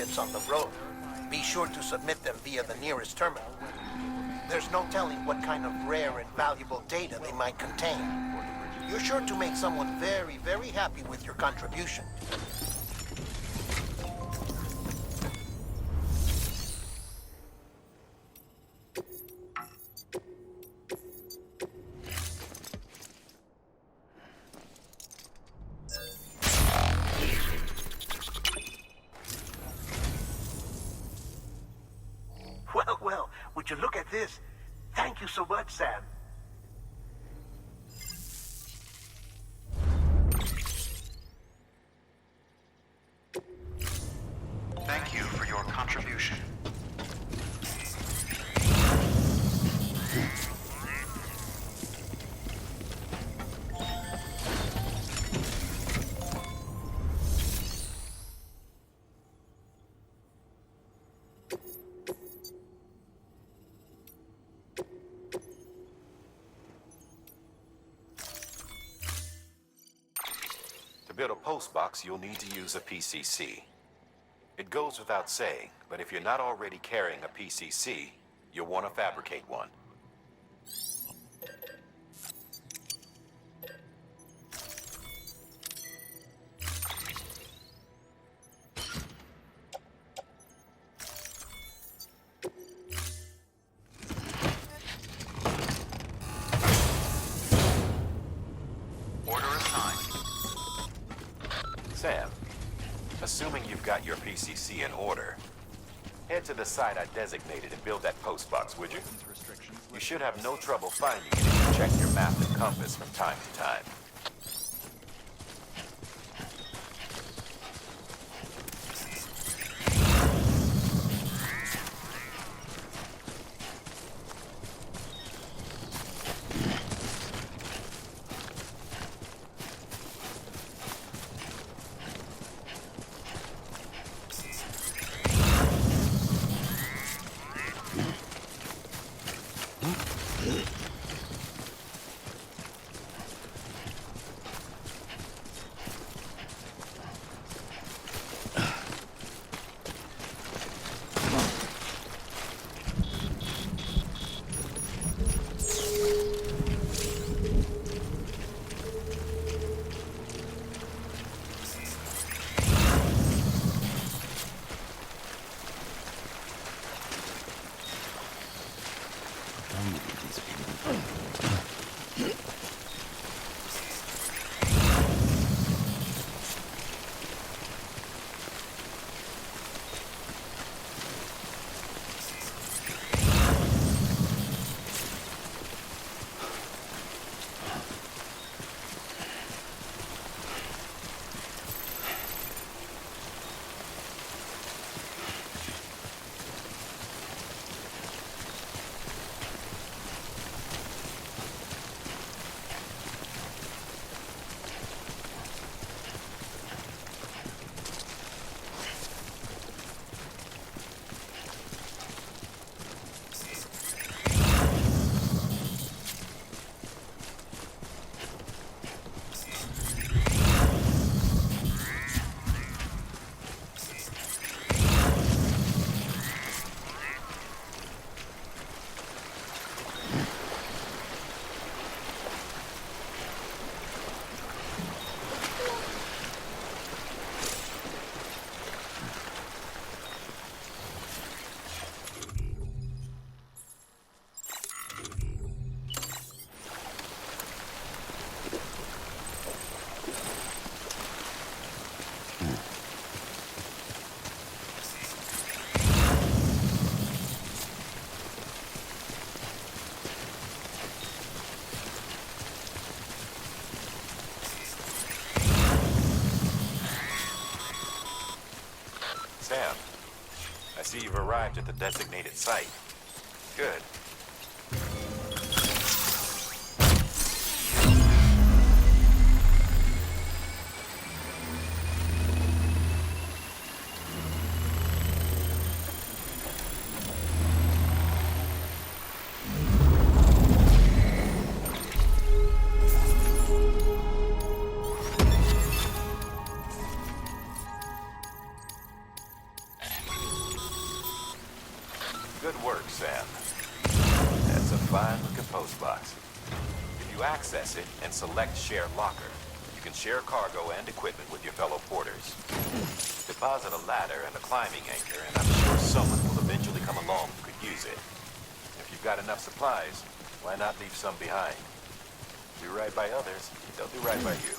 ships on the road. Be sure to submit them via the nearest terminal. There's no telling what kind of rare and valuable data they might contain. You're sure to make someone very, very happy with your contribution. Well, would you look at this? Thank you so much, Sam. Thank you for your contribution. To build a post box, you'll need to use a PCC. It goes without saying, but if you're not already carrying a PCC, you'll want to fabricate one. Order assigned. Sam, assuming you've got your PCC in order, head to the site I designated and build that post box, would you? You should have no trouble finding it if you check your map and compass from time to time. Sam, I see you've arrived at the designated site. Good. Good work, Sam. That's a fine-looking postbox. If you access it and select Share Locker, you can share cargo and equipment with your fellow porters. Deposit a ladder and a climbing anchor, and I'm sure someone will eventually come along who could use it. If you've got enough supplies, why not leave some behind? Do right by others, they'll do right by you.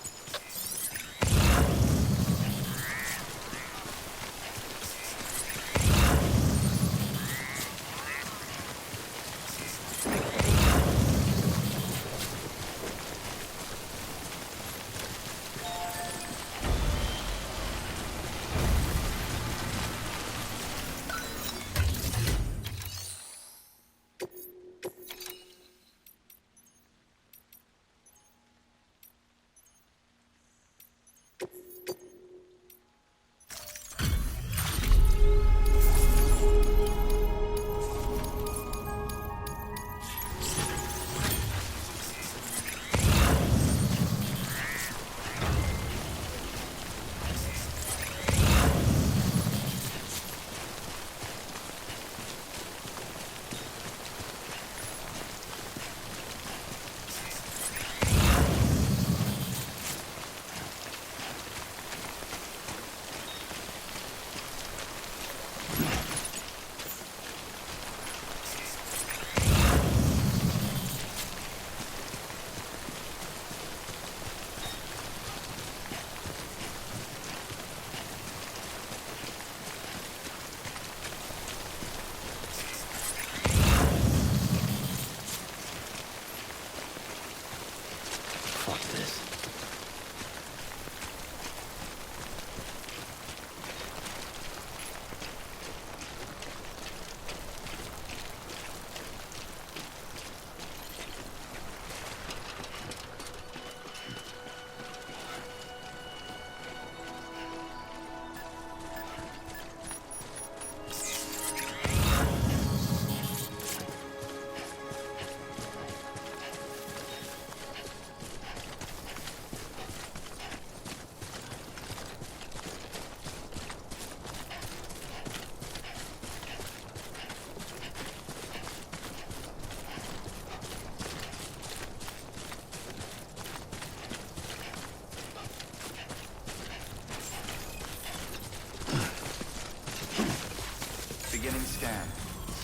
Beginning scan.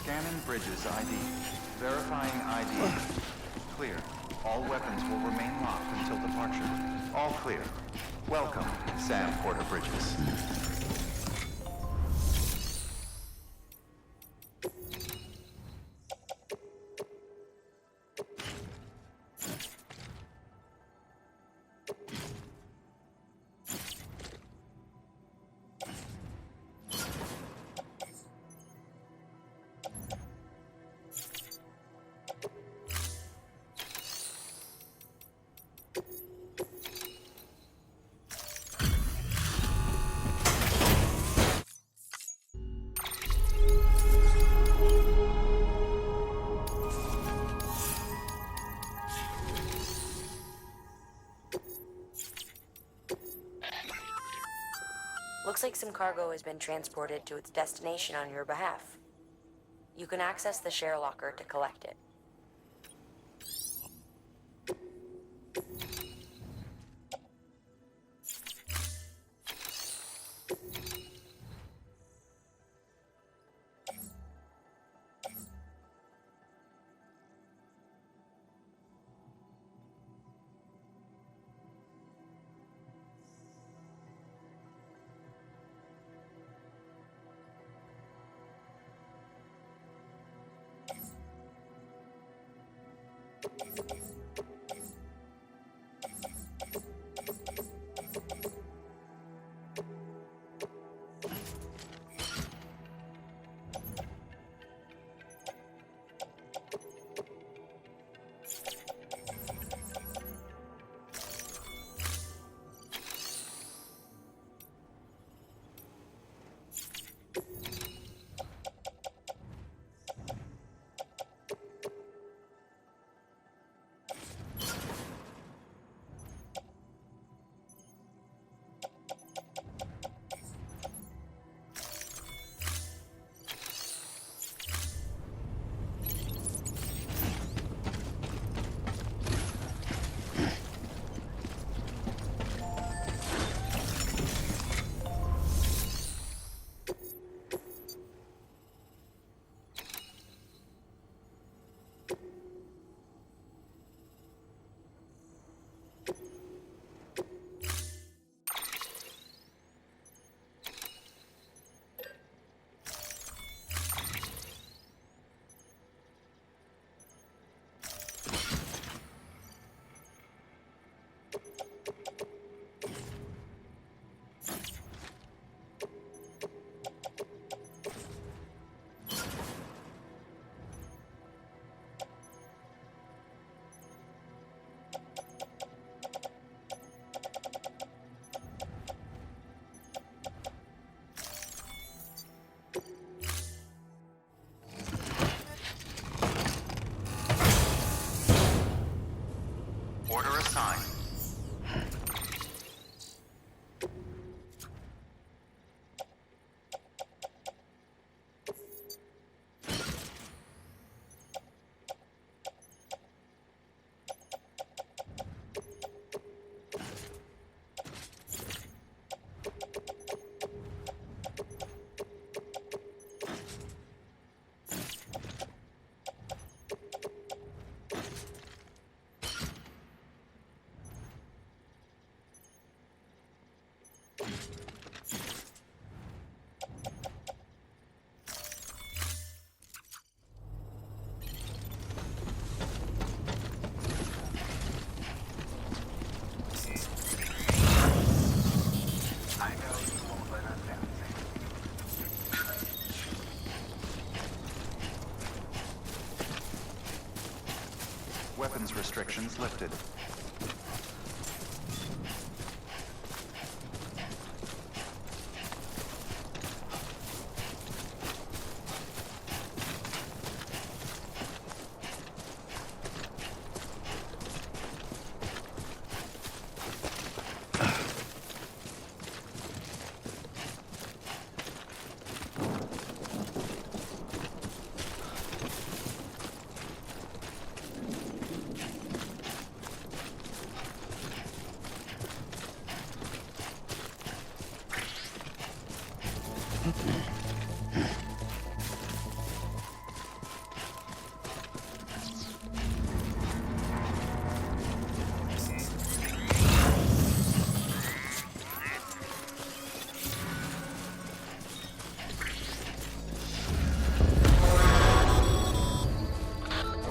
Scanning Bridges ID. Verifying ID. Clear. All weapons will remain locked until departure. All clear. Welcome, Sam Porter Bridges. Looks like some cargo has been transported to its destination on your behalf. You can access the share locker to collect it. Weapons restrictions lifted.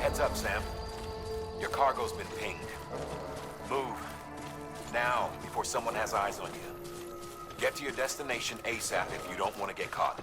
Heads up, Sam. Your cargo's been pinged. Move. Now, before someone has eyes on you. Get to your destination ASAP if you don't want to get caught.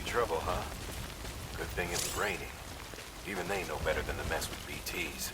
Trouble, huh? Good thing it's raining. Even they know better than to mess with BTs.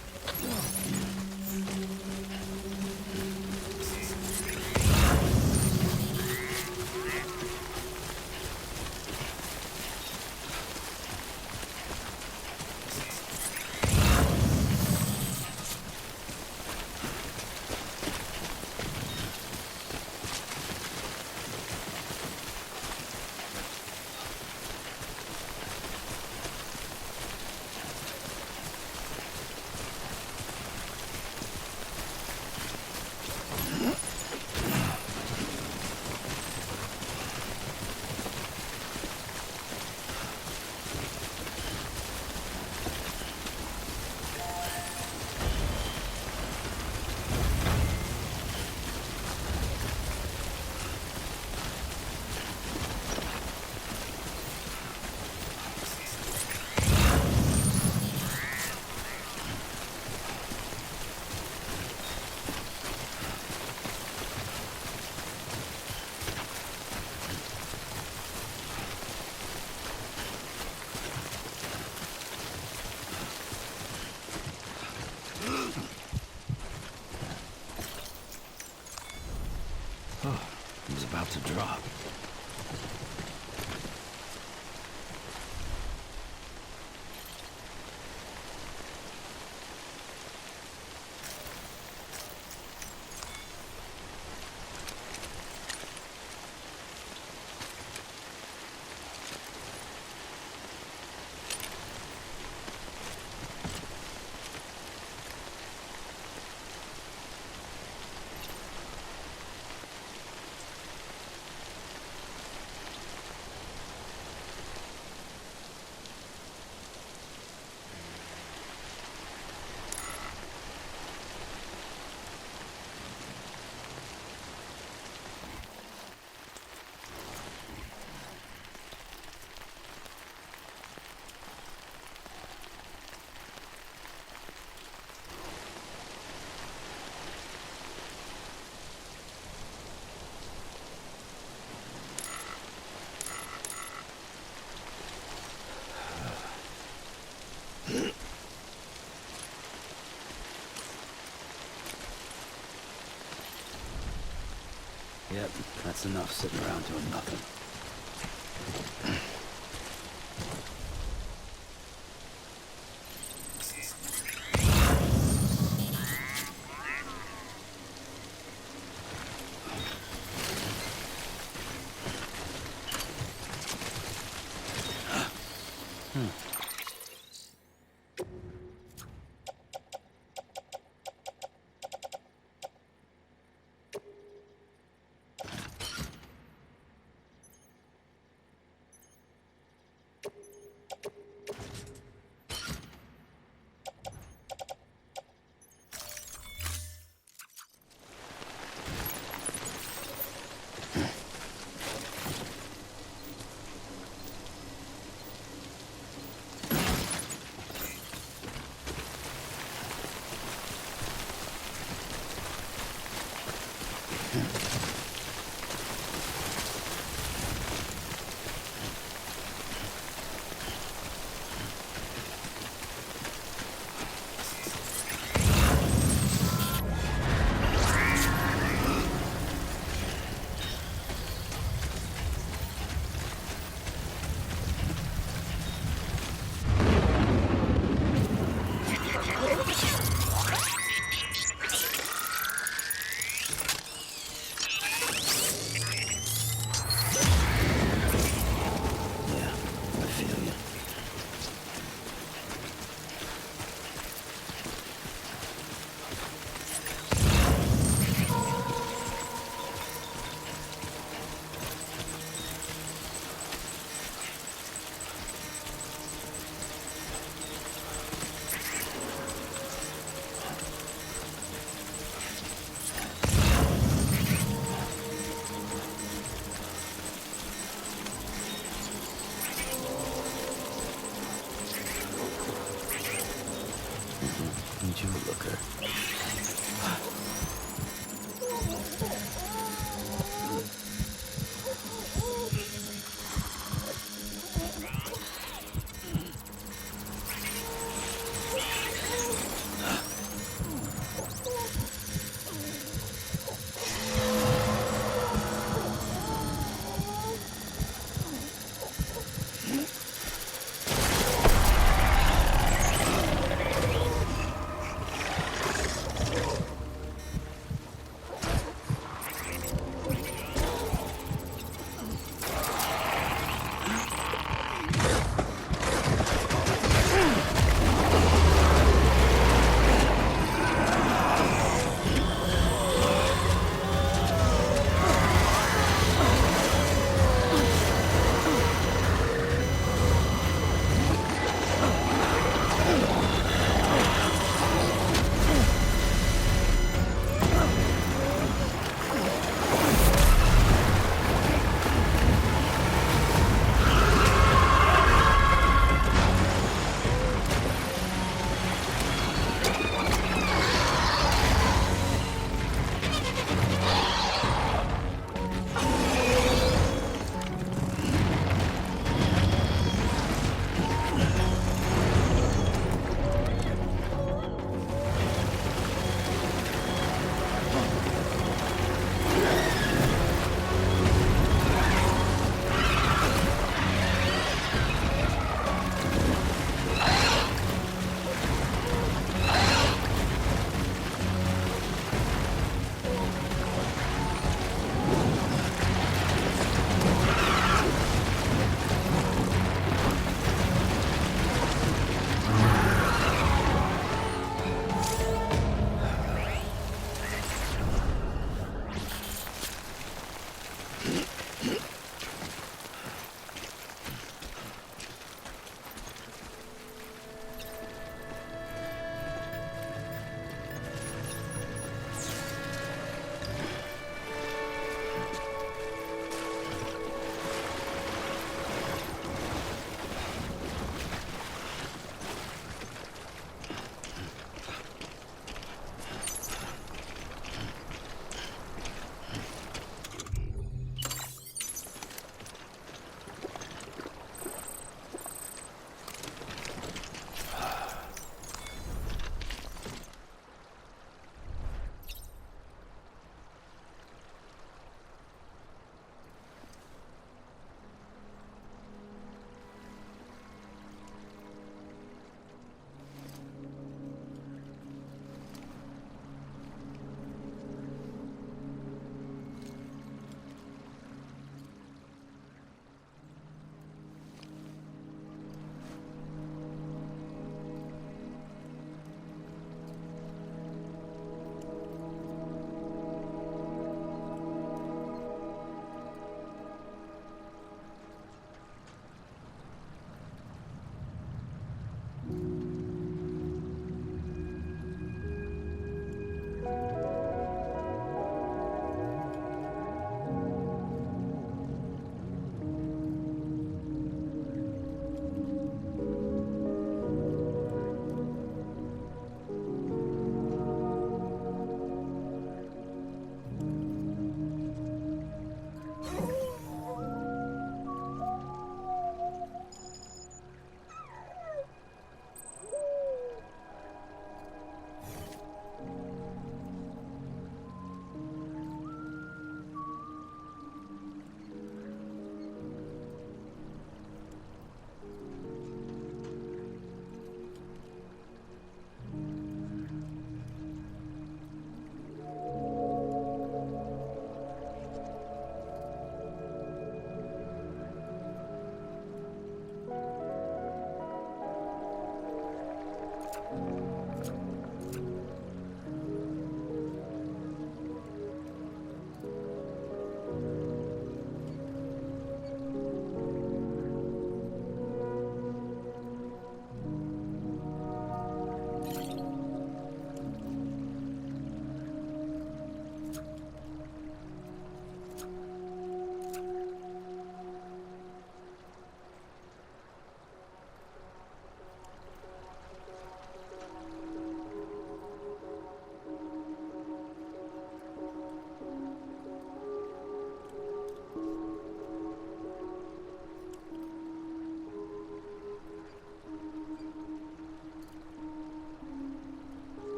That's enough sitting around doing nothing.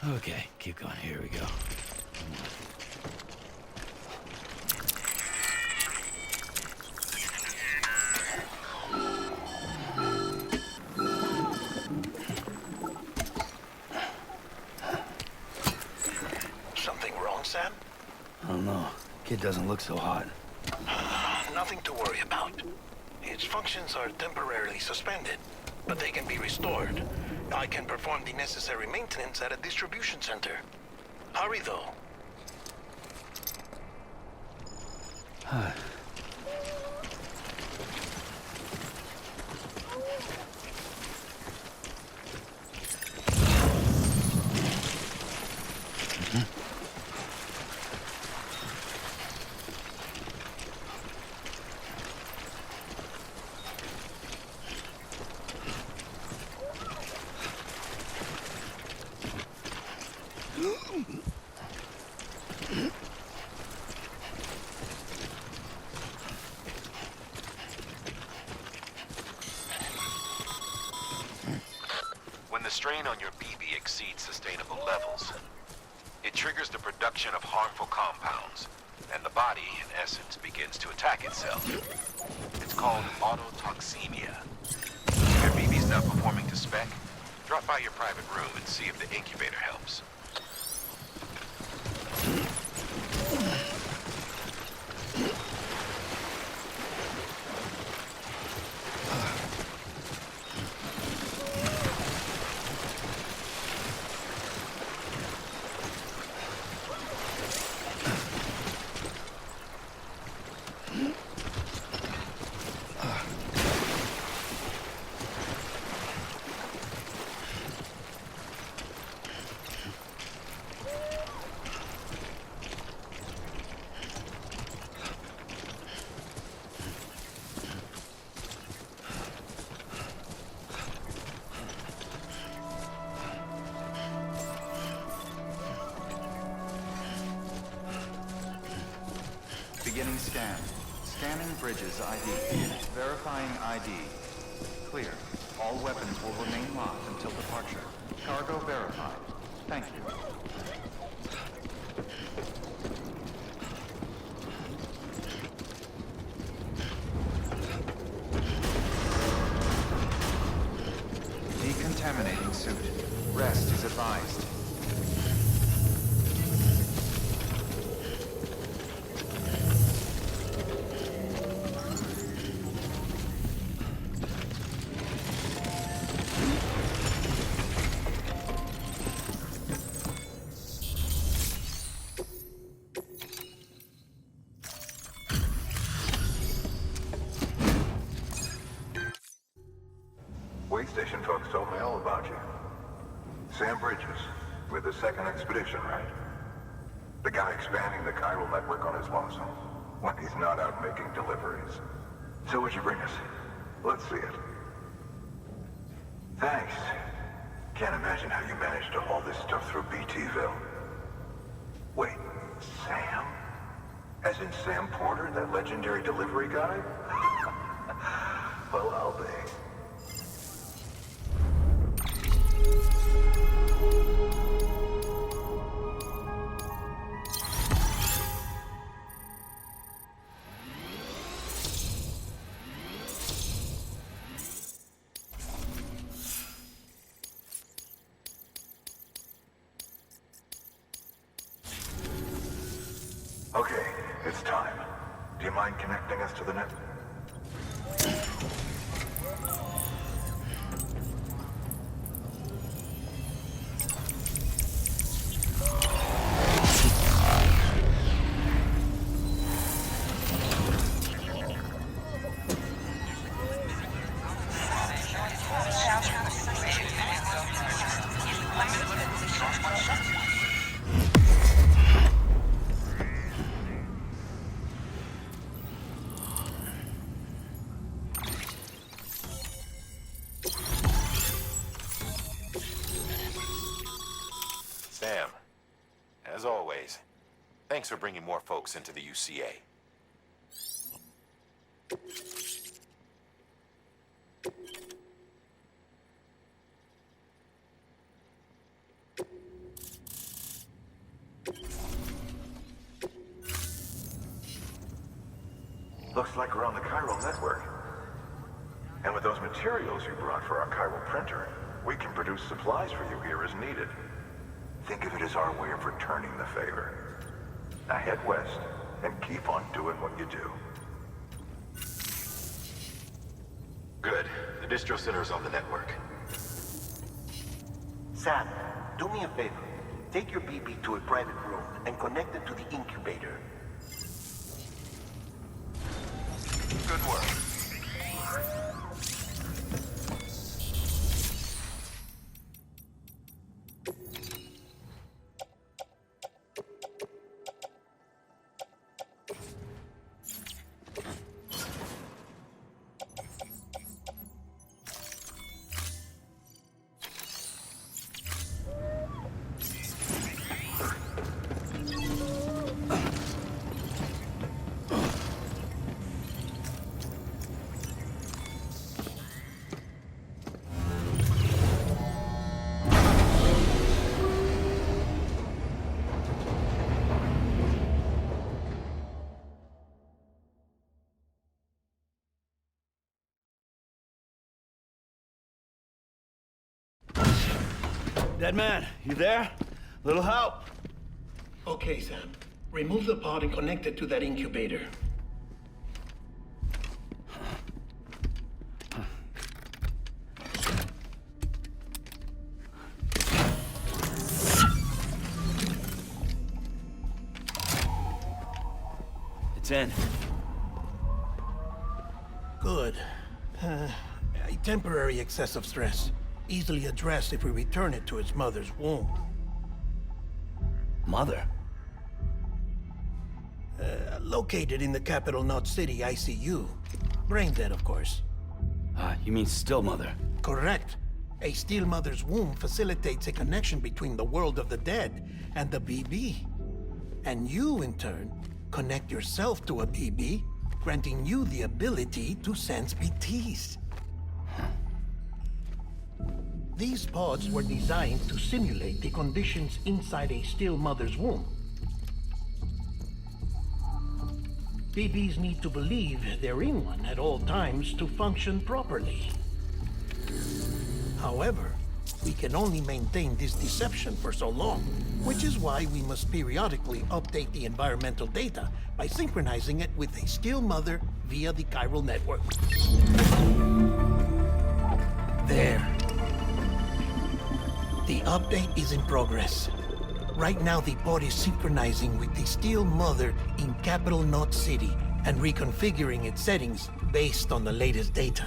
Okay, keep going. Here we go. Something wrong, Sam? I don't know. Kid doesn't look so hot. Nothing to worry about. Its functions are temporarily suspended, but they can be restored. I can perform the necessary maintenance at a distribution center. Hurry, though. When the strain on your BB exceeds sustainable levels, it triggers the production of harmful compounds, and the body, in essence, begins to attack itself. It's called autotoxemia. If your BB's not performing to spec, drop by your private room and see if the incubator helps. Beginning scan. Scanning bridges ID. Verifying ID. Clear. All weapons will remain locked until departure. Cargo verified. Thank you. Decontaminating suit. Rest is advised. Way station folks told me all about you. Sam Bridges, with the second expedition, right? The guy expanding the chiral network on his lonesome, when he's not out making deliveries. So what'd you bring us? Let's see it. Thanks. Can't imagine how you managed to haul this stuff through BTville. Wait, Sam? As in Sam Porter, that legendary delivery guy? Well, I'll be. Okay, it's time. Do you mind connecting us to the net? Sam, as always, thanks for bringing more folks into the UCA. Looks like we're on the chiral network. And with those materials you brought for our chiral printer, we can produce supplies for you here as needed. Think of it as our way of returning the favor. Now head west and keep on doing what you do. Good. The distro center is on the network. Sam, do me a favor. Take your BB to a private room and connect it to the incubator. Good work. Dead man, you there? Little help? Okay, Sam. Remove the pod and connect it to that incubator. It's in. Good. A temporary excessive stress. Easily addressed if we return it to its mother's womb. Mother? Located in the capital Knot City ICU. Brain dead, of course. You mean still mother? Correct. A steel mother's womb facilitates a connection between the world of the dead and the BB. And you, in turn, connect yourself to a BB, granting you the ability to sense BTs. These pods were designed to simulate the conditions inside a still mother's womb. BBs need to believe they're in one at all times to function properly. However, we can only maintain this deception for so long, which is why we must periodically update the environmental data by synchronizing it with a still mother via the chiral network. There. The update is in progress. Right now, the pod is synchronizing with the Steel Mother in Capital Knot City and reconfiguring its settings based on the latest data.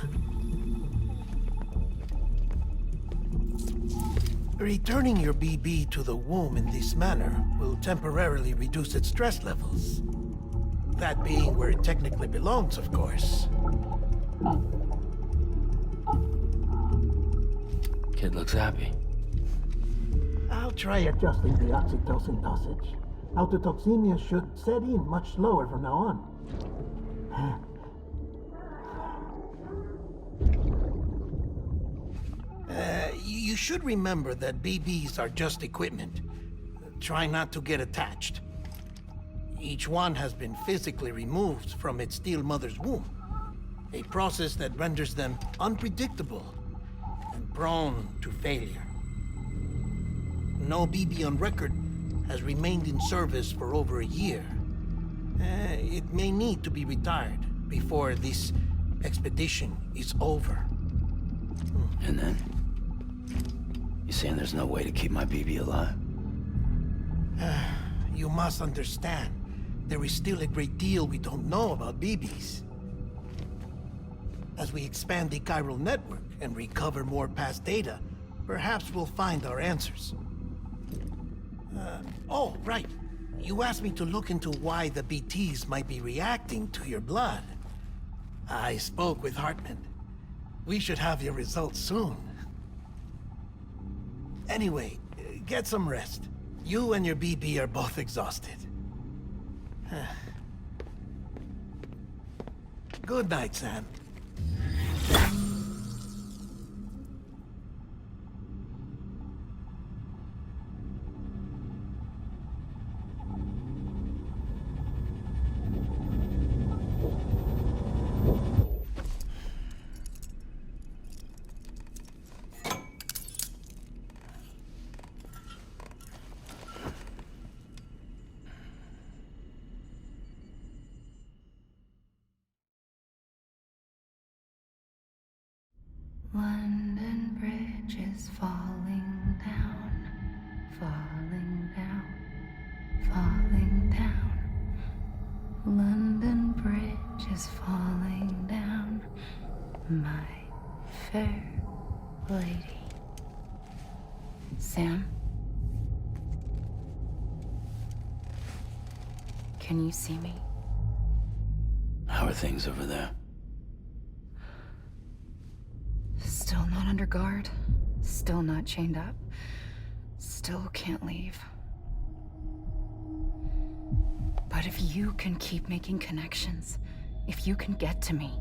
Returning your BB to the womb in this manner will temporarily reduce its stress levels. That being where it technically belongs, of course. Kid looks happy. I'll try adjusting the oxytocin dosage. Autotoxemia should set in much slower from now on. You should remember that BBs are just equipment. Try not to get attached. Each one has been physically removed from its steel mother's womb. A process that renders them unpredictable and prone to failure. No BB on record has remained in service for over a year. It may need to be retired before this expedition is over. And then? You saying there's no way to keep my BB alive? You must understand, there is still a great deal we don't know about BBs. As we expand the chiral network and recover more past data, perhaps we'll find our answers. Oh, right. You asked me to look into why the BTs might be reacting to your blood. I spoke with Hartman. We should have your results soon. Anyway, get some rest. You and your BB are both exhausted. Good night, Sam. Bridge is falling down, falling down, falling down. London Bridge is falling down, my fair lady. Sam? Can you see me? How are things over there? Still not under guard. Still not chained up. Still can't leave. But if you can keep making connections, if you can get to me,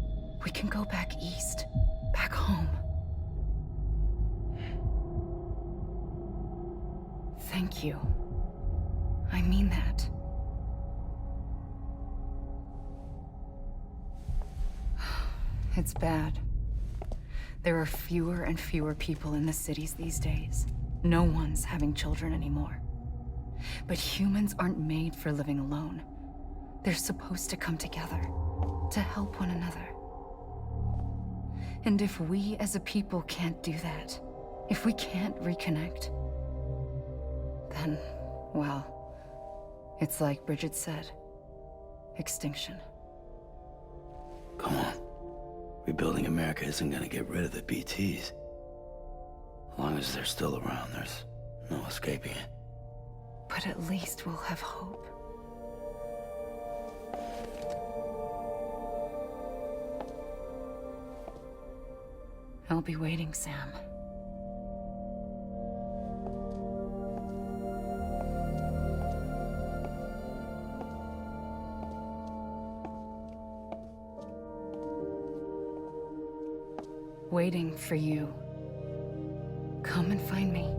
we can go back east. Back home. Thank you. I mean that. It's bad. There are fewer and fewer people in the cities these days. No one's having children anymore. But humans aren't made for living alone. They're supposed to come together, to help one another. And if we as a people can't do that, if we can't reconnect, then, well, it's like Bridget said, extinction. Come on. Rebuilding America isn't gonna get rid of the BTs. As long as they're still around, there's no escaping it. But at least we'll have hope. I'll be waiting, Sam. Waiting for you. Come and find me.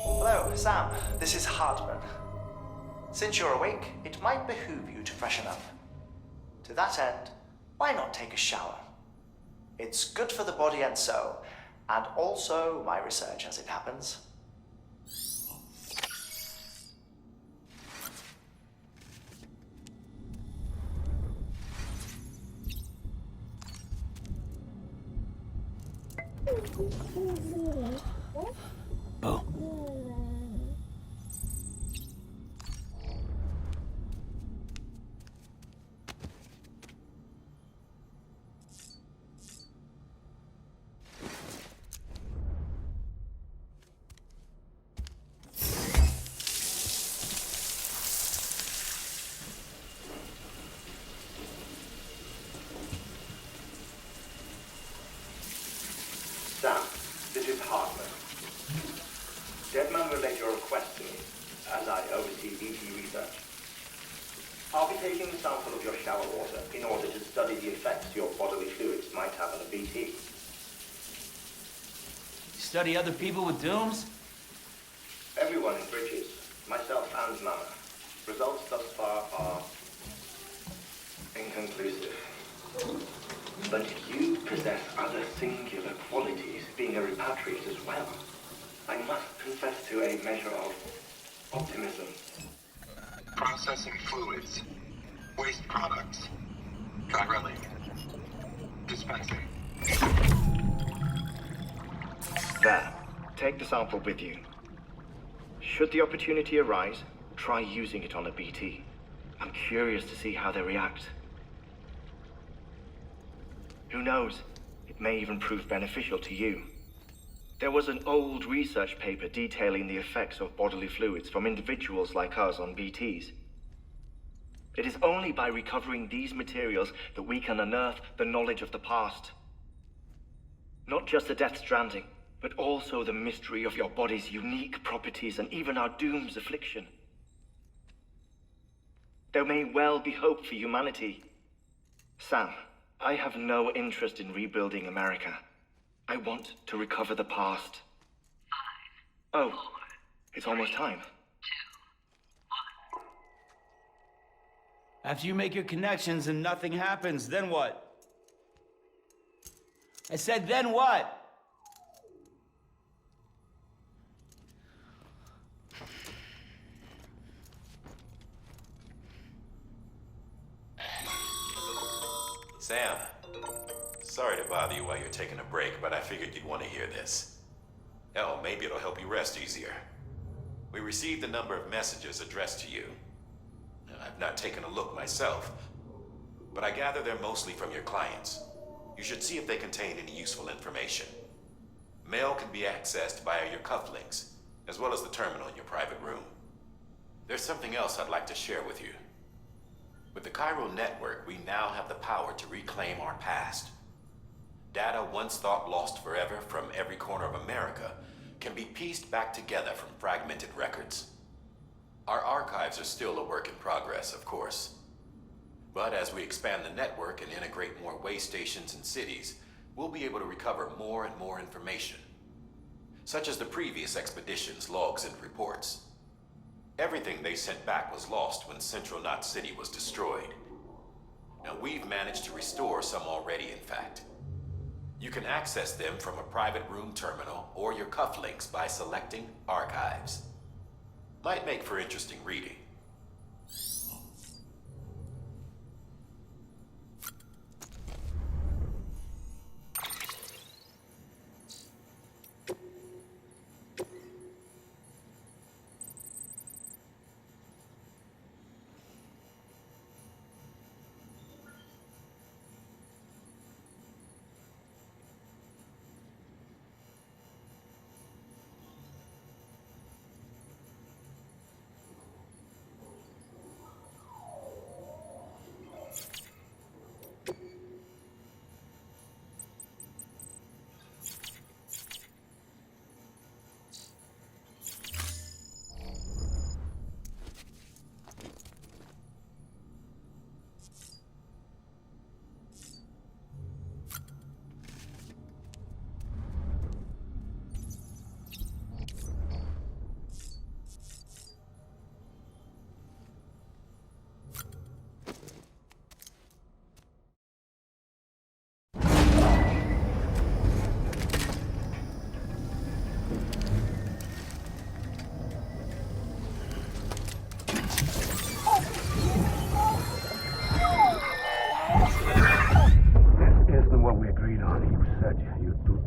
Hello, Sam. This is Hartman. Since you're awake, it might behoove you to freshen up. To that end, why not take a shower? It's good for the body and soul, and also my research as it happens. Bo. Sam, this is Hartman. Deadman relayed your request to me, as I oversee BT research. I'll be taking a sample of your shower water in order to study the effects your bodily fluids might have on a BT. Study other people with dooms? Everyone in Bridges, myself and Mama. Results thus far are inconclusive. But you possess other singular qualities, being a repatriate as well. I must confess to a measure of optimism. Processing fluids. Waste products. Chirelli. Dispensing. There. Take the sample with you. Should the opportunity arise, try using it on a BT. I'm curious to see how they react. Who knows? It may even prove beneficial to you. There was an old research paper detailing the effects of bodily fluids from individuals like us on BTs. It is only by recovering these materials that we can unearth the knowledge of the past. Not just the Death Stranding, but also the mystery of your body's unique properties and even our doom's affliction. There may well be hope for humanity. Sam, I have no interest in rebuilding America. I want to recover the past. 5, oh, 4, it's almost time. 2, 1. After you make your connections and nothing happens, then what? I said, then what? Sam, sorry to bother you while you're taking a break, but I figured you'd want to hear this. Hell, maybe it'll help you rest easier. We received a number of messages addressed to you. I've not taken a look myself, but I gather they're mostly from your clients. You should see if they contain any useful information. Mail can be accessed via your cufflinks, as well as the terminal in your private room. There's something else I'd like to share with you. With the chiral network, we now have the power to reclaim our past. Data once thought lost forever from every corner of America can be pieced back together from fragmented records. Our archives are still a work in progress, of course. But as we expand the network and integrate more way stations and cities, we'll be able to recover more and more information, such as the previous expedition's logs and reports. Everything they sent back was lost when Central Knot City was destroyed. Now we've managed to restore some already, in fact. You can access them from a private room terminal or your cufflinks by selecting Archives. Might make for interesting reading.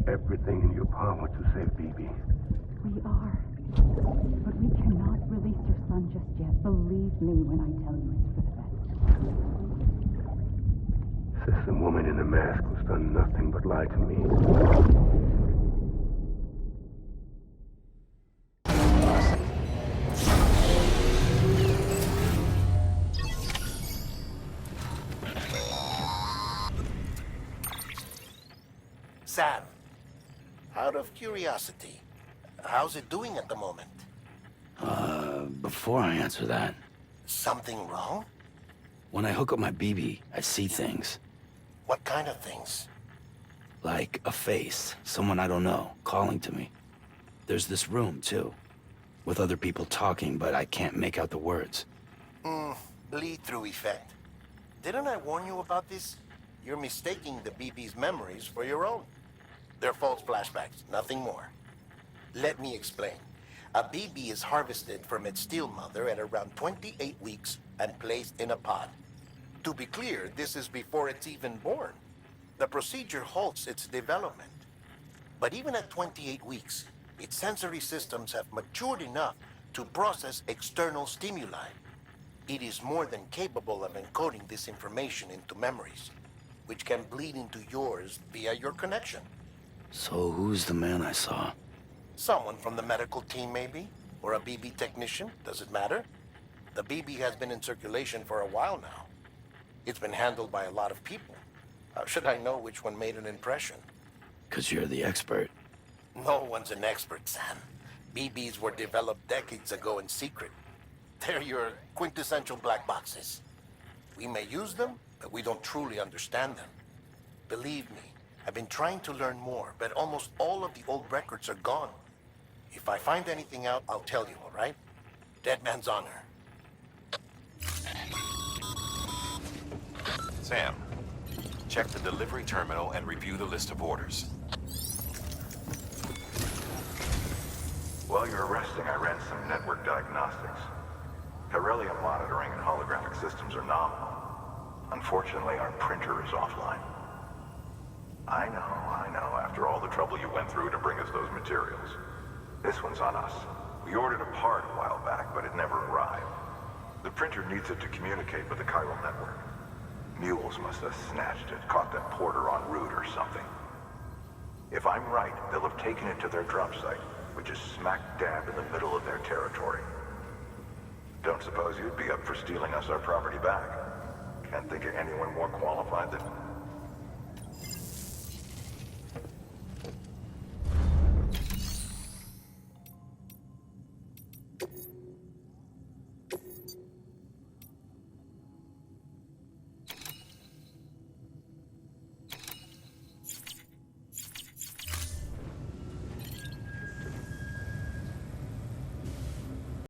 Everything in your power to save BB. We are. But we cannot release your son just yet. Believe me when I tell you it's for the best. System woman in the mask who's done nothing but lie to me. Sam, out of curiosity, how's it doing at the moment? Before I answer that, Something wrong? when I hook up my BB, I see things. What kind of things? Like a face, someone I don't know, calling to me. There's this room, too, with other people talking, but I can't make out the words. Bleed-through effect. Didn't I warn you about this? You're mistaking the BB's memories for your own. They're false flashbacks, nothing more. Let me explain. A BB is harvested from its steel mother at around 28 weeks and placed in a pod. To be clear, this is before it's even born. The procedure halts its development. But even at 28 weeks, its sensory systems have matured enough to process external stimuli. It is more than capable of encoding this information into memories, which can bleed into yours via your connection. So who's the man I saw? Someone from the medical team, maybe? Or a BB technician? Does it matter? The BB has been in circulation for a while now. It's been handled by a lot of people. How should I know which one made an impression? 'Cause you're the expert. No one's an expert, Sam. BBs were developed decades ago in secret. They're your quintessential black boxes. We may use them, but we don't truly understand them. Believe me, I've been trying to learn more, but almost all of the old records are gone. If I find anything out, I'll tell you, all right? Dead man's honor. Sam, check the delivery terminal and review the list of orders. While you're resting, I ran some network diagnostics. Beryllium monitoring and holographic systems are nominal. Unfortunately, our printer is offline. I know, after all the trouble you went through to bring us those materials. This one's on us. We ordered a part a while back, but it never arrived. The printer needs it to communicate with the chiral network. Mules must have snatched it, caught that porter en route or something. If I'm right, they'll have taken it to their drop site, which is smack dab in the middle of their territory. Don't suppose you'd be up for stealing us our property back? Can't think of anyone more qualified than